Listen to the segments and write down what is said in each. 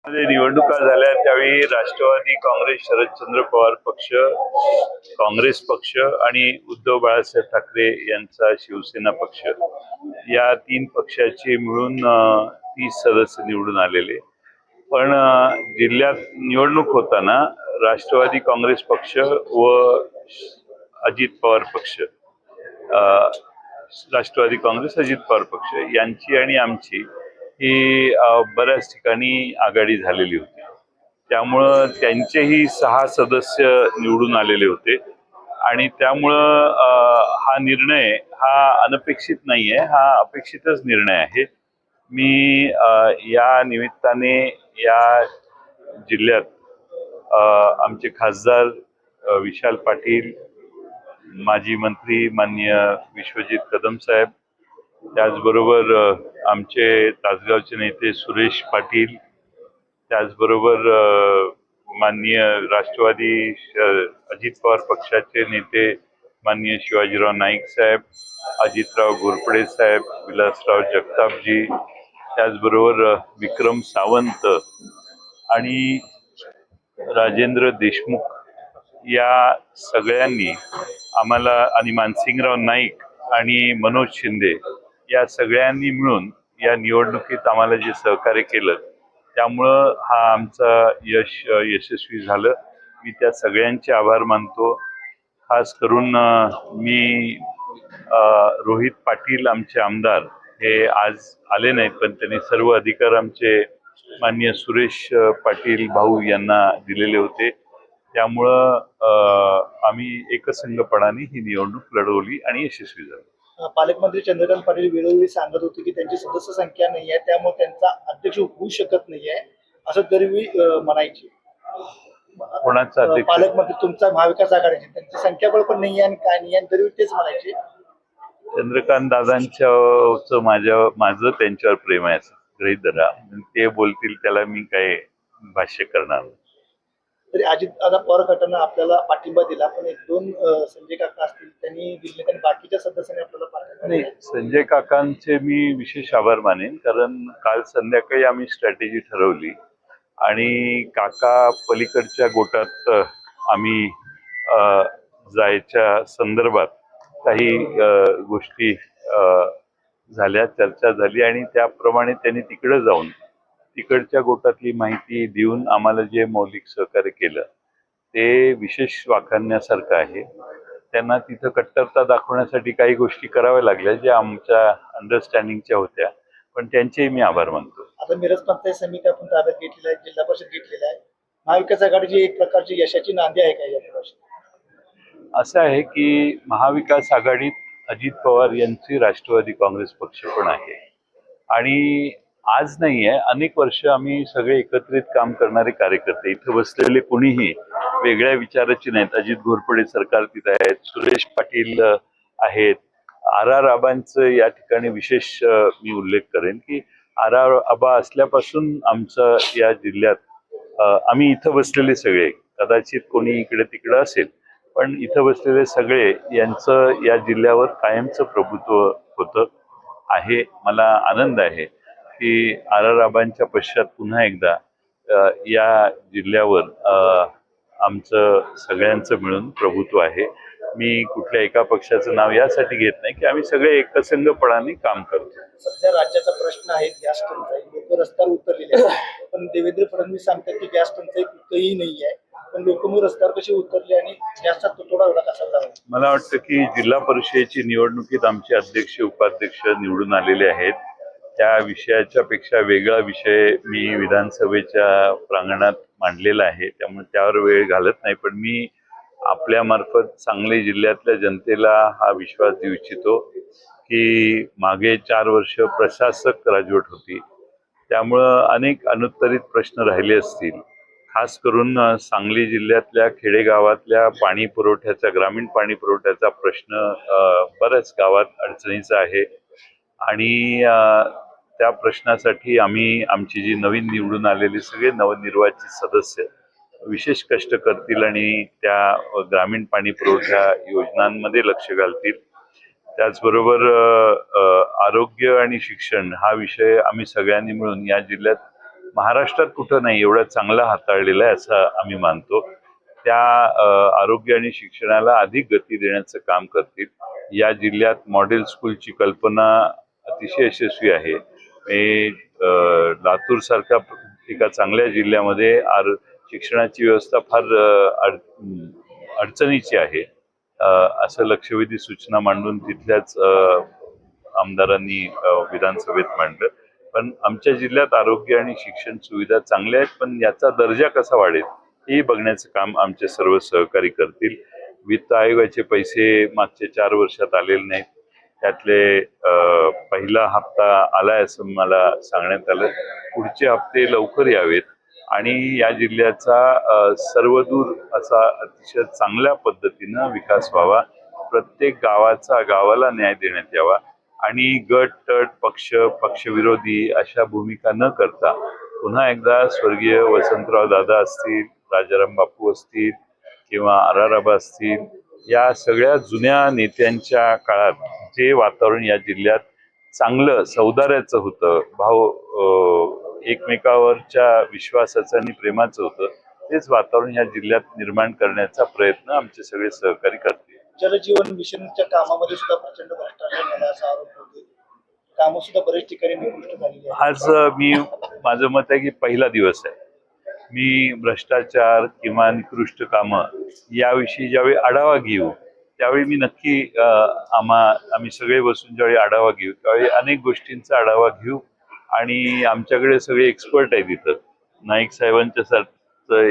निवडणुका झाल्या त्यावेळी राष्ट्रवादी काँग्रेस, शरदचंद्र पवार पक्ष, काँग्रेस पक्ष आणि उद्धव बाळासाहेब ठाकरे यांचा शिवसेना पक्ष या तीन पक्षाचे मिळून 30 सदस्य निवडून आलेले. पण जिल्ह्यात निवडणूक होताना राष्ट्रवादी काँग्रेस पक्ष व अजित पवार पक्ष, राष्ट्रवादी काँग्रेस अजित पवार पक्ष यांची आणि आमची ही बऱ्याच ठिकाणी आघाडी झालेली होती. त्यामुळं त्यांचेही 6 सदस्य निवडून आलेले होते आणि त्यामुळं हा निर्णय हा अनपेक्षित नाहीये, हा अपेक्षितच निर्णय आहे. मी या निमित्ताने या जिल्ह्यात आमचे खासदार विशाल पाटील, माजी मंत्री माननीय विश्वजित कदम साहेब, त्याचबरोबर आमचे तासगावचे नेते सुरेश पाटील, त्याचबरोबर माननीय राष्ट्रवादी अजित पवार पक्षाचे नेते माननीय शिवाजीराव नाईक साहेब, अजितराव घोरपडे साहेब, विलासराव जगतापजी, त्याचबरोबर विक्रम सावंत आणि राजेंद्र देशमुख या सगळ्यांनी आम्हाला, आणि मानसिंगराव नाईक आणि मनोज शिंदे या सगळ्यांनी मिळून या निवडणुकीत आम्हाला जे सहकार्य केलं त्यामुळं हा आमचा यशस्वी झालं. मी त्या सगळ्यांचे आभार मानतो. खास करून मी रोहित पाटील आमचे आमदार हे आज आले नाहीत, पण त्यांनी सर्व अधिकार आमचे माननीय सुरेश पाटील भाऊ यांना दिलेले होते. त्यामुळं आम्ही एकसंघपणाने ही निवडणूक लढवली आणि यशस्वी झालो. पालकमंत्री चंद्रकांत पाटील वेळोवेळी सांगत होते की त्यांची सदस्य संख्या नाही आहे, त्यामुळे त्यांचा अध्यक्ष होऊ शकत नाहीये असं तरी म्हणायचे. कोणाचा अध्यक्ष? पालकमंत्री तुमचा महाविकास आघाडीची, त्यांची संख्याबळ पण नाही आणि काय नाही आणि तरी तेच म्हणायचे. चंद्रकांत माझं त्यांच्यावर प्रेम आहे असं गृहीत धरा. ते बोलतील त्याला मी काय भाष्य करणार नाही. तरी अजित पवार गटानं आपल्याला पाठिंबा दिला, पण 1-2 संजय काका असतील त्यांनी दिले, आणि बाकीच्या सदस्यांनी आपल्याला पाठिंबा नाही. संजय काकांचे मी विशेष आभार मानेन, कारण काल संध्याकाळी आम्ही स्ट्रॅटेजी ठरवली आणि काका पलीकडच्या गोटात आम्ही जायच्या संदर्भात काही गोष्टी झाल्या, चर्चा झाली आणि त्याप्रमाणे त्यांनी तिकडे जाऊन तिकडच्या गोटातली माहिती देऊन आम्हाला जे मौलिक सहकार्य केलं ते विशेष वाखाणण्यासारखं आहे. त्यांना तिथं कट्टरता दाखवण्यासाठी काही गोष्टी कराव्या लागल्या ज्या आमच्या अंडरस्टँडिंगच्या होत्या, पण त्यांचेही मी आभार मानतो. आता मिरज पंचायत समिती आपण ताब्यात घेतलेला आहे, जिल्हा परिषद घेतलेला आहे. महाविकास आघाडीची एक प्रकारची यशाची नांदी आहे का या प्रवासात? असं आहे की महाविकास आघाडीत अजित पवार यांची राष्ट्रवादी काँग्रेस पक्ष पण आहे आणि आज नाही आहे, अनेक वर्ष आम्ही सगळे एकत्रित काम करणारे कार्यकर्ते, इथं बसलेले कोणीही वेगळ्या विचाराचे नाहीत. अजित घोरपडे सरकार तिथं आहेत, सुरेश पाटील आहेत, आबांचं या ठिकाणी विशेष मी उल्लेख करेन की आबा असल्यापासून आमचं या जिल्ह्यात आम्ही इथं बसलेले सगळे, कदाचित कोणी इकडे तिकडे असेल पण इथं बसलेले सगळे यांचं या जिल्ह्यावर कायमचं प्रभुत्व होतं आहे. मला आनंद आहे की आबांच्या पश्चात पुन्हा एकदा या जिल्ह्यावर आमचं सगळ्यांचं मिळून प्रभुत्व आहे. मी कुठल्या एका पक्षाचं नाव यासाठी घेत नाही की आम्ही सगळे एकसंघपणाने काम करतो. सध्या राज्याचा प्रश्न आहे गॅस टंचाई. लोक रस्त्यावर उतरलेले आहेत, पण देवेंद्र फडणवीस सांगतात की गॅस टंचाई कुठेही नाही आहे, पण लोक मग रस्त्यावर कशी उतरले आणि गॅसचा तुटवडा एवढा कसा झाला? मला वाटतं की जिल्हा परिषदेची निवडणुकीत आमचे अध्यक्ष उपाध्यक्ष निवडून आलेले आहेत. त्या विषयाच्या पेक्षा वेगळा विषय मी विधानसभेच्या प्रांगणात मांडलेला आहे, त्यामुळे त्यावर वेळ घालत नाही. पण मी आपल्या मार्फत सांगली जिल्ह्यातल्या जनतेला हा विश्वास देऊ इच्छितो की मागे 4 वर्ष प्रशासक राजवट होती, त्यामुळं अनेक अनुत्तरित प्रश्न राहिले असतील. खास करून सांगली जिल्ह्यातल्या खेडेगावातल्या पाणी पुरवठ्याचा, ग्रामीण पाणी पुरवठ्याचा प्रश्न बऱ्याच गावात अडचणीचा आहे आणि त्या प्रश्नासाठी आमची जी नवीन निवडून आलेली सगळे नवनिर्वाचित सदस्य विशेष कष्ट करतील आणि त्या ग्रामीण पाणी पुरवठ्या योजनांमध्ये लक्ष घालतील. त्याचबरोबर आरोग्य आणि शिक्षण हा विषय आम्ही सगळ्यांनी मिळून या जिल्ह्यात महाराष्ट्रात कुठं नाही एवढा चांगला हाताळलेला आहे असं आम्ही मानतो. त्या आरोग्य आणि शिक्षणाला अधिक गती देण्याचं काम करतील. या जिल्ह्यात मॉडेल स्कूलची कल्पना अतिशय यशस्वी आहे. लातूर सारख्या एका चांगल्या जिल्ह्यामध्ये शिक्षणाची व्यवस्था फार अडचणीची आहे. असं लक्षवेधी सूचना मांडून तिथल्याच आमदारांनी विधानसभेत मांडलं. पण आमच्या जिल्ह्यात आरोग्य आणि शिक्षण सुविधा चांगल्या आहेत, पण याचा दर्जा कसा वाढेल हे बघण्याचं काम आमचे सर्व सहकारी करतील. वित्त आयोगाचे पैसे मागच्या 4 वर्षात आलेले नाहीत. त्यातले पहिला हप्ता आलाय असं मला सांगण्यात आलं. पुढचे हप्ते लवकर यावेत आणि या जिल्ह्याचा सर्वदूर असा अतिशय चांगल्या पद्धतीनं विकास व्हावा. प्रत्येक गावाला न्याय देण्यात यावा आणि गट तट पक्षविरोधी अशा भूमिका न करता पुन्हा एकदा स्वर्गीय वसंतराव दादा असतील, राजाराम बापू असतील किंवा आराराबा असतील, या सगळ्या जुन्या नेत्यांच्या काळात जे वातावरण या जिल्ह्यात चांगलं सौदार्याचं होतं, एकमेकावरच्या विश्वासाचं आणि प्रेमाचं होतं, तेच वातावरण या जिल्ह्यात निर्माण करण्याचा प्रयत्न आमचे सगळे सहकारी करतील. जलजीवन मिशनच्या कामामध्ये सुद्धा प्रचंड भ्रष्टाचार झाला असा आरोप होते. कामं सुद्धा बरेच ठिकाणी निकृष्ट झालेली आहेत. आज माझं मत आहे की पहिला दिवस आहे. मी भ्रष्टाचार किंवा निकृष्ट कामं याविषयी ज्यावेळी आढावा घेऊ त्यावेळी मी नक्की आम्ही सगळे बसून ज्यावेळी आढावा घेऊ त्यावेळी अनेक गोष्टींचा आढावा घेऊ आणि आमच्याकडे सगळे एक्सपर्ट आहेत. इथं नाईक साहेबांच्या सारखं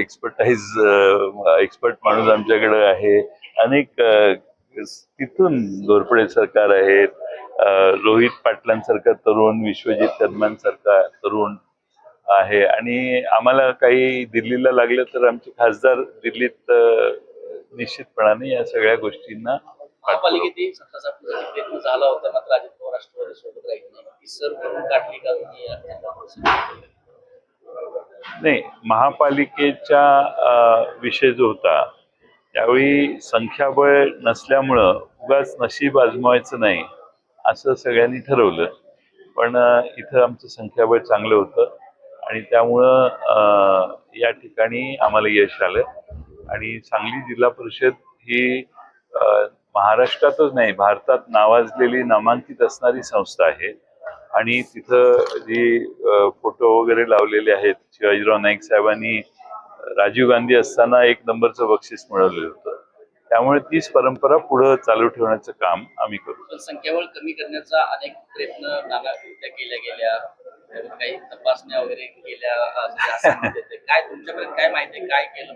एक्सपर्ट माणूस आमच्याकडे आहे. अनेक तिथून घोरपडे सरकार आहेत, रोहित पाटलांसारखा तरुण, विश्वजित कदमांसारखा तरुण आहे आणि आम्हाला काही दिल्लीला लागलं तर आमचे खासदार दिल्लीत निश्चितपणाने या सगळ्या गोष्टींना महापालिकेतही सत्ता प्रयत्न झाला होता, मात्र अजित पवार राष्ट्रवादी सोबत राहील नाही. ती सर करून काढली का तुम्ही? नाही, महापालिकेचा विषय जो होता त्यावेळी संख्याबळ नसल्यामुळं उगाच नशीब आजमावायचं नाही असं सगळ्यांनी ठरवलं. पण इथं आमचं संख्याबळ चांगलं होतं आणि त्यामुळं या ठिकाणी आम्हाला यश आलं. आणि सांगली जिल्हा परिषद ही महाराष्ट्रातच नाही भारतात नावाजलेली नामांकित असणारी संस्था आहे आणि तिथं जी फोटो वगैरे लावलेले आहेत, शिवाजीराव नाईक साहेबांनी राजीव गांधी असताना 1 नंबरचं बक्षीस मिळवलेलं होतं. त्यामुळे तीच परंपरा पुढे चालू ठेवण्याचं काम आम्ही करू. पण संख्याबळ कमी करण्याचा अनेक प्रयत्न नानाकृत्या केल्या गेल्या, काही तपासण्या वगैरे केल्या, काय तुमच्यापर्यंत काय माहिती आहे, काय केलं?